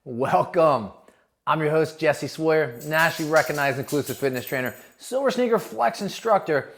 Welcome. I'm your host, Jesse Sawyer, nationally recognized inclusive fitness trainer, silver sneaker flex instructor.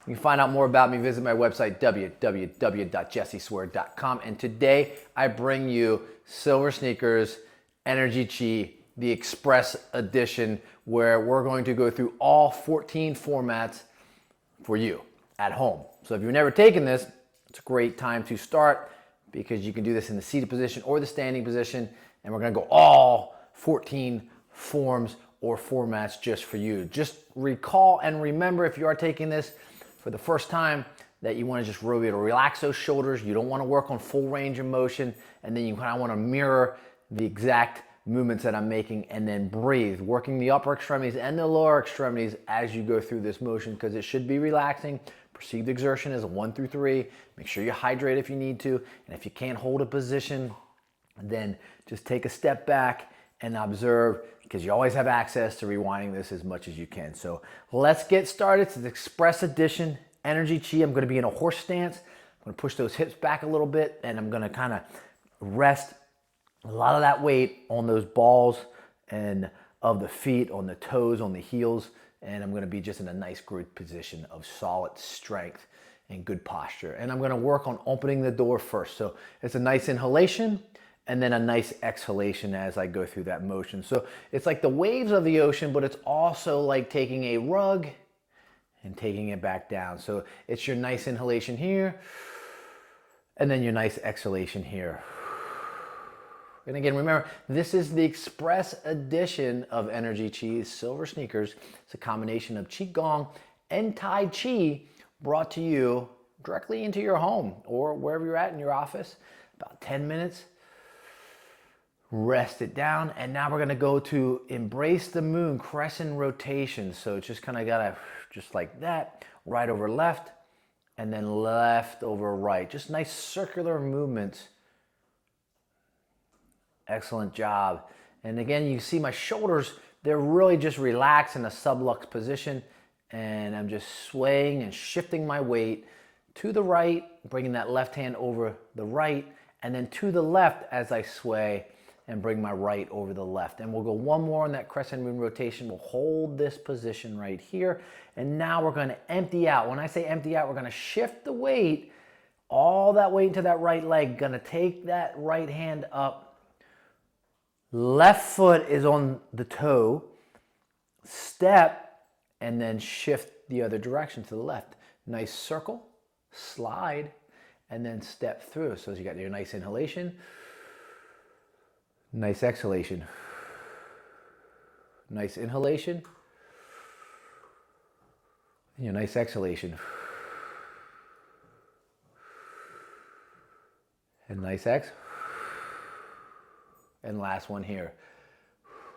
You can find out more about me, visit my website, www.jessesawyer.com. And today I bring you Silver Sneakers Energy Chi, the Express Edition, where we're going to go through all 14 formats for you at home. So if you've never taken this, it's a great time to start because you can do this in the seated position or the standing position. And we're gonna go all 14 forms or formats just for you. Just recall and remember, if you are taking this for the first time, that you wanna just really relax those shoulders. You don't wanna work on full range of motion, and then you kinda wanna mirror the exact movements that I'm making and then breathe, working the upper extremities and the lower extremities as you go through this motion, because it should be relaxing. Perceived exertion is a 1 through 3. Make sure you hydrate if you need to, and if you can't hold a position, then just take a step back and observe, because you always have access to rewinding this as much as you can. So let's get started. It's the Express Edition Energy Chi. I'm gonna be in a horse stance. I'm gonna push those hips back a little bit, and I'm gonna kind of rest a lot of that weight on those balls and of the feet, on the toes, on the heels, and I'm gonna be just in a nice good position of solid strength and good posture. And I'm gonna work on opening the door first. So it's a nice inhalation and then a nice exhalation as I go through that motion. So it's like the waves of the ocean, but it's also like taking a rug and taking it back down. So it's your nice inhalation here, and then your nice exhalation here. And again, remember, this is the Express Edition of Energy Chi Silver Sneakers. It's a combination of Qigong and Tai Chi brought to you directly into your home or wherever you're at in your office. About 10 minutes. Rest it down, and now we're gonna go to Embrace the Moon crescent rotation. So it's just kind of gotta, just like that, right over left, and then left over right. Just nice circular movements. Excellent job. And again, you see my shoulders, they're really just relaxed in a sublux position, and I'm just swaying and shifting my weight to the right, bringing that left hand over the right, and then to the left as I sway and bring my right over the left. And we'll go one more on that crescent moon rotation. We'll hold this position right here. And now we're gonna empty out. When I say empty out, we're gonna shift the weight, all that weight into that right leg. Gonna take that right hand up. Left foot is on the toe. Step, and then shift the other direction to the left. Nice circle, slide, and then step through. So you got your nice inhalation, nice exhalation. Nice inhalation. And your nice exhalation. And nice ex. And last one here.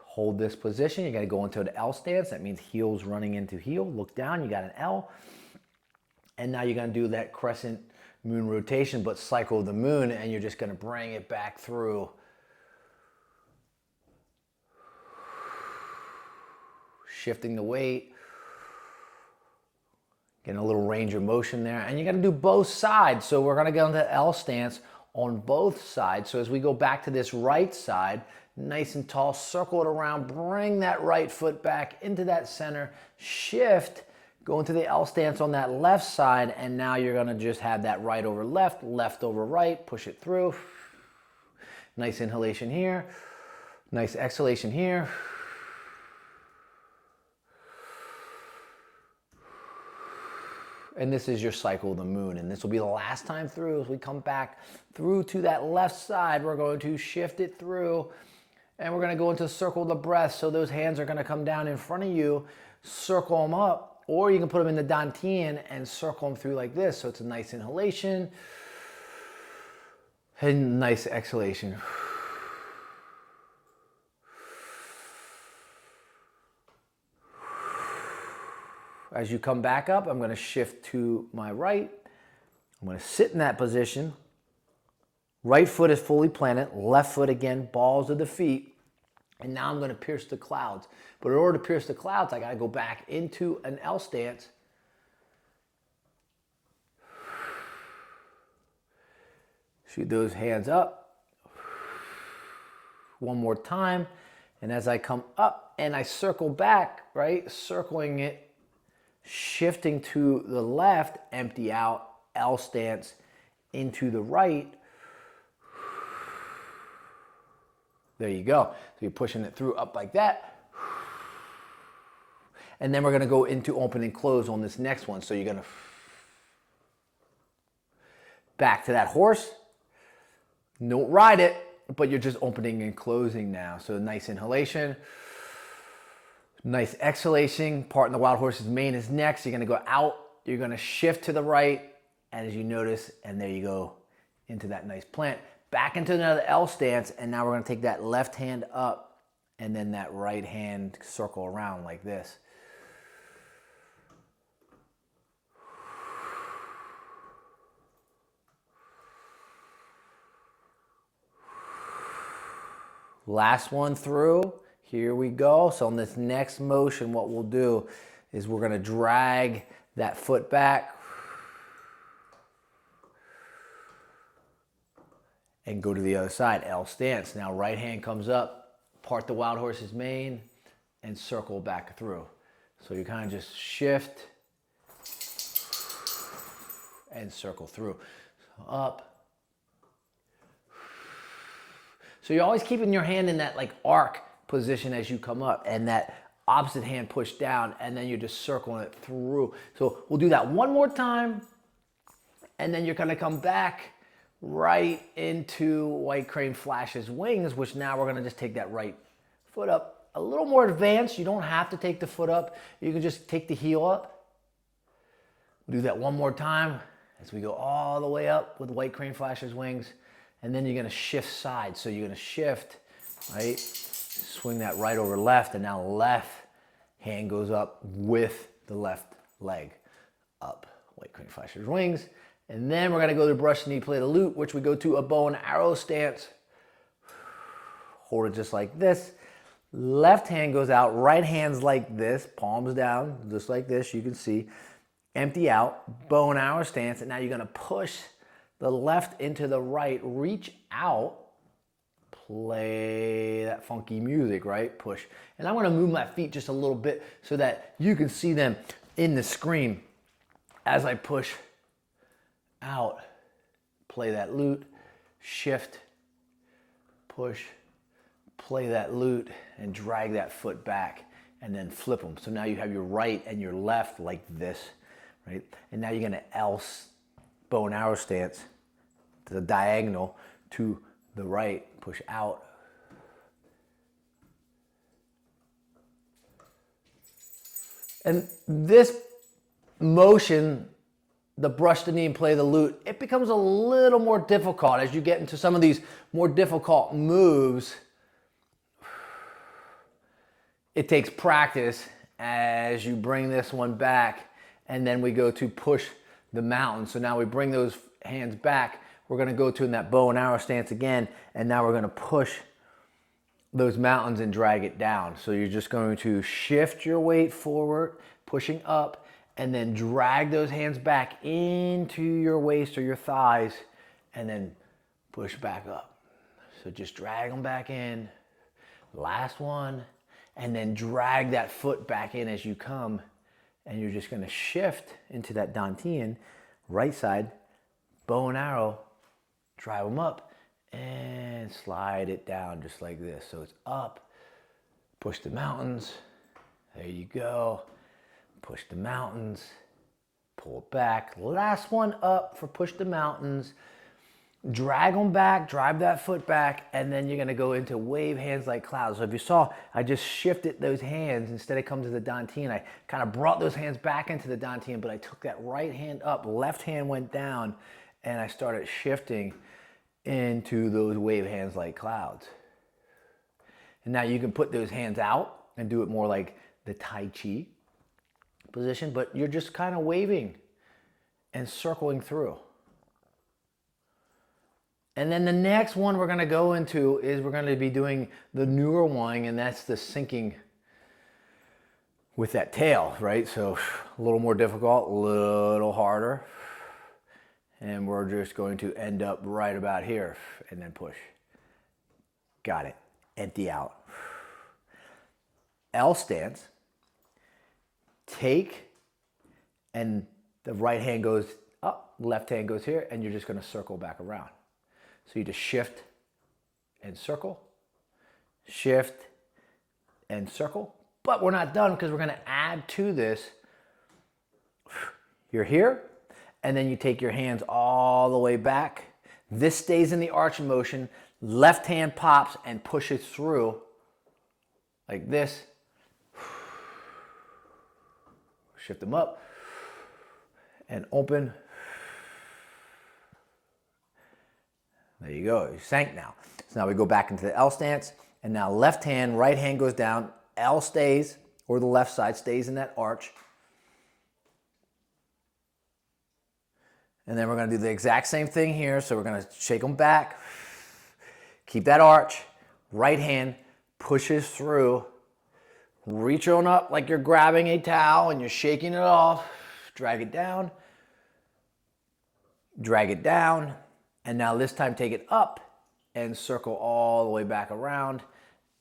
Hold this position. You got to go into an L stance. That means heels running into heel. Look down. You got an L. And now you're going to do that crescent moon rotation, but cycle the moon, and you're just going to bring it back through. Shifting the weight, getting a little range of motion there, and you got to do both sides. So we're going to go into L stance on both sides. So as we go back to this right side, nice and tall, circle it around, bring that right foot back into that center, shift, go into the L stance on that left side, and now you're going to just have that right over left, left over right, push it through. Nice inhalation here, nice exhalation here. And this is your cycle of the moon. And this will be the last time through. As we come back through to that left side, we're going to shift it through. And we're going to go into circle the breath. So those hands are going to come down in front of you, circle them up, or you can put them in the dantian and circle them through like this. So it's a nice inhalation and nice exhalation. As you come back up, I'm going to shift to my right. I'm going to sit in that position. Right foot is fully planted. Left foot again, balls of the feet. And now I'm going to pierce the clouds. But in order to pierce the clouds, I got to go back into an L stance. Shoot those hands up. One more time. And as I come up and I circle back, right, circling it, shifting to the left, empty out, L stance into the right. There you go. So you're pushing it through up like that. And then we're gonna go into open and close on this next one. So you're gonna back to that horse. Don't ride it, but you're just opening and closing now. So nice inhalation, nice exhalation. Part in the wild horse's mane is next. You're gonna go out, you're gonna shift to the right, and as you notice, and there you go, into that nice plant. Back into another L stance, and now we're gonna take that left hand up, and then that right hand circle around like this. Last one through, here we go. So on this next motion, what we'll do is we're gonna drag that foot back and go to the other side, L stance. Now right hand comes up, part the wild horse's mane, and circle back through. So you kind of just shift and circle through. So up. So you're always keeping your hand in that like arc position as you come up, and that opposite hand pushed down, and then you're just circling it through. So we'll do that one more time, and then you're gonna come back right into white crane flashes wings, which now we're gonna just take that right foot up. A little more advanced. You don't have to take the foot up. You can just take the heel up. We'll do that one more time as we go all the way up with white crane flashes wings. And then you're gonna shift sides. So you're gonna shift, right? Swing that right over left, and now left hand goes up with the left leg up. White crane flashes wings. And then we're gonna go to brush the knee, play the lute, which we go to a bow and arrow stance. Hold it just like this. Left hand goes out, right hand's like this, palms down, just like this, you can see. Empty out, bow and arrow stance, and now you're gonna push the left into the right, reach out, play that funky music, right? Push. And I'm gonna move my feet just a little bit so that you can see them in the screen as I push out, play that lute, shift, push, play that lute, and drag that foot back, and then flip them. So now you have your right and your left like this, right? And now you're gonna bow and arrow stance, the diagonal to the right, push out. And this motion, the brush the knee and play the lute, it becomes a little more difficult as you get into some of these more difficult moves. It takes practice as you bring this one back, and then we go to push the mountain. So now we bring those hands back. We're gonna go to in that bow and arrow stance again, and now we're gonna push those mountains and drag it down. So you're just going to shift your weight forward, pushing up, and then drag those hands back into your waist or your thighs, and then push back up. So just drag them back in. Last one, and then drag that foot back in as you come, and you're just gonna shift into that Dantian, right side, bow and arrow, drive them up, and slide it down just like this. So it's up, push the mountains, there you go, push the mountains, pull it back. Last one up for push the mountains, drag them back, drive that foot back, and then you're gonna go into wave hands like clouds. So if you saw, I just shifted those hands. Instead of coming to the Dantian, I kind of brought those hands back into the Dantian, but I took that right hand up, left hand went down, and I started shifting into those wave hands like clouds. And now you can put those hands out and do it more like the Tai Chi position, but you're just kind of waving and circling through. And then the next one we're gonna go into is we're gonna be doing the newer one, and that's the sinking with that tail, right? So a little more difficult, a little harder. And we're just going to end up right about here and then push. Got it. empty out. L stance, take, and the right hand goes up, left hand goes here, and you're just gonna circle back around. So you just shift and circle, shift and circle. But we're not done because we're gonna add to this. You're here, and then you take your hands all the way back. This stays in the arch motion. Left hand pops and pushes through like this. Shift them up and open. There you go, you sank now. So now we go back into the L stance, and now left hand, right hand goes down, L stays, or the left side stays in that arch. And then we're gonna do the exact same thing here. So we're gonna shake them back, keep that arch, right hand pushes through, reach on up like you're grabbing a towel and you're shaking it off, drag it down, and now this time take it up and circle all the way back around,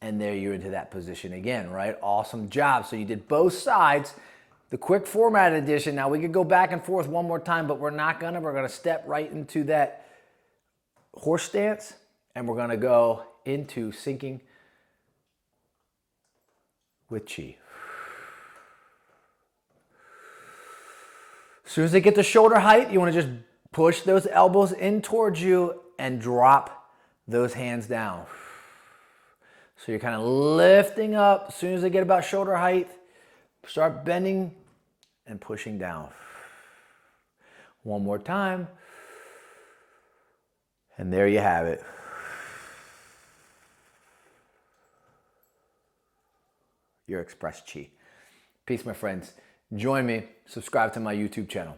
and there you're into that position again, right? Awesome job. So you did both sides. The quick format edition. Now we could go back and forth one more time, but we're not gonna. We're gonna step right into that horse stance, and we're gonna go into sinking with chi. As soon as they get to shoulder height, you wanna just push those elbows in towards you and drop those hands down. So you're kind of lifting up. As soon as they get about shoulder height, start bending and pushing down. One more time. And there you have it. Your Express Chi. Peace, my friends. Join me. Subscribe to my YouTube channel.